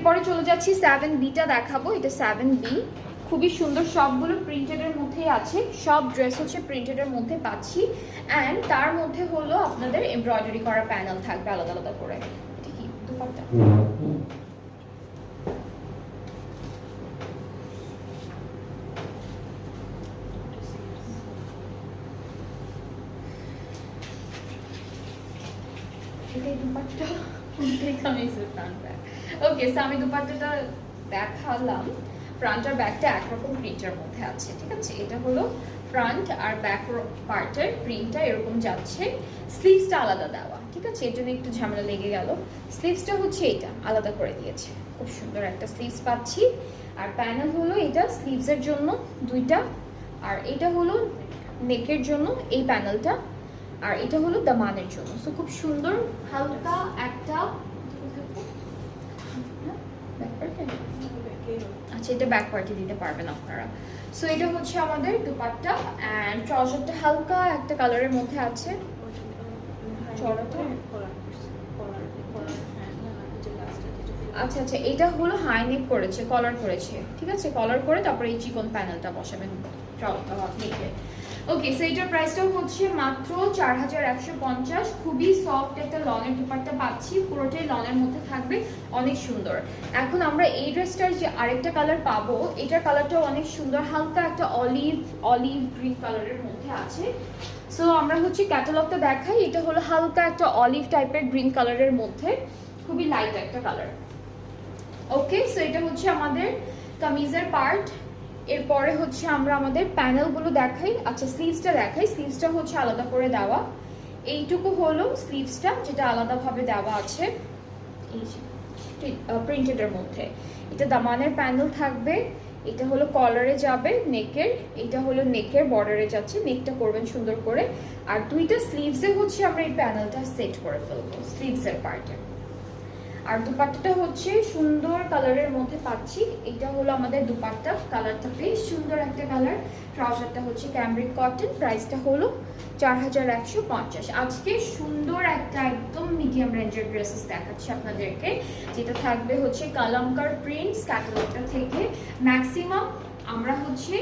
পরে চলে যাচ্ছি 7Bটা দেখাবো। এটা 7B, খুবই সুন্দর, সবগুলো প্রিন্টেডের মধ্যেই আছে, সব ড্রেস হচ্ছে প্রিন্টেডের মধ্যে পাচ্ছি। অ্যান্ড তার মধ্যে হলো আপনাদের এমব্রয়ডারি করা প্যানেল থাকবে আলাদা আলাদা করে। ঠিকই দুপাট্টা ওকে, সো আমি দুপাট্টাটা দেখালাম। ফ্রন্ট আর ব্যাকটা একরকম প্রিন্টের মধ্যে আছে, ঠিক আছে। এটা হলো ফ্রন্ট আর ব্যাক পার্টের প্রিন্টটা এরকম যাচ্ছে, স্লিভসটা আলাদা দেওয়া, ঠিক আছে। এর জন্য একটু ঝামেলা লেগে গেল। স্লিভসটা হচ্ছে এটা আলাদা করে দিয়েছে, খুব সুন্দর একটা স্লিভস পাচ্ছি। আর প্যানেল হলো এটা স্লিভসের জন্য দুইটা, আর এটা হলো নেকের জন্য এই প্যানেলটা, আর এটা হলো দামানের জন্য। সো খুব সুন্দর হালকা একটা, আচ্ছা এটা ব্যাক পার্টি দিতে পারবেন আপনারা। সো এটা হচ্ছে আমাদের দুপাট্টা, অ্যান্ড ট্রাউজারটা হালকা একটা কালারের মধ্যে আছে। আচ্ছা আচ্ছা, এটা হলো হাই নেক করেছে, কলার করেছে, ঠিক আছে। কলার করে তারপরে এই চিকন প্যানেলটা বসাবেন নেকে। ওকে, সো এটার প্রাইসটাও হচ্ছে মাত্র 4150। খুবই সফট একটা লনের দুপাট্টা পাচ্ছি, পুরোটাই লনের মধ্যে থাকবে, অনেক সুন্দর। এখন আমরা এই ড্রেসটার যে আরেকটা কালার পাবো, এটার কালারটাও অনেক সুন্দর, হালকা একটা অলিভ গ্রিন কালারের মধ্যে আছে। সো আমরা হচ্ছে ক্যাটালগটা দেখাই। এটা হলো হালকা একটা অলিভ টাইপের গ্রিন কালারের মধ্যে, খুবই লাইট একটা কালার। ওকে, সো এটা হচ্ছে আমাদের কামিজের পার্ট। এরপরে হচ্ছে আমরা আমাদের প্যানেলগুলো দেখাই। আচ্ছা স্লিভসটা দেখাই। স্লিভসটা হচ্ছে আলাদা করে দেওয়া, এইটুকু হলো স্লিভসটা যেটা আলাদাভাবে দেওয়া আছে এই প্রিন্টেডের মধ্যে। এটা দামানের প্যানেল থাকবে, এটা হলো কলারে যাবে নেকের, এটা হলো নেকের বর্ডারে যাচ্ছে, নেকটা করবেন সুন্দর করে। আর দুইটা স্লিভসে হচ্ছে আমরা এই প্যানেলটা সেট করে ফেলবো স্লিভসের পার্টে। আর দুপাট্টাটা হচ্ছে সুন্দর কালারের মধ্যে পাচ্ছি। এটা হলো আমাদের দুপাট্টা, কালারটা বেশ সুন্দর একটা কালার। ট্রাউজারটা হচ্ছে ক্যামব্রিক কটন, প্রাইসটা হলো 4150। আজকে সুন্দর একটা একদম মিডিয়াম রেঞ্জের ড্রেসেস দেখাচ্ছি আপনাদেরকে, যেটা থাকবে হচ্ছে কালামকার প্রিন্টস ক্যাটালগটা থেকে। ম্যাক্সিমাম আমরা হচ্ছে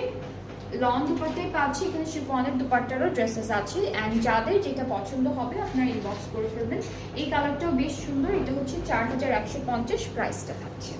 লং দুপাট্টাই পাচ্ছি, এখানে শিফনের দুপাট্টারও ড্রেসেস আছে। অ্যান্ড যাদের যেটা পছন্দ হবে আপনারা ইনবক্স করে ফেলবেন। এই কালারটাও বেশ সুন্দর, এটা হচ্ছে 4150, প্রাইসটা থাকছে।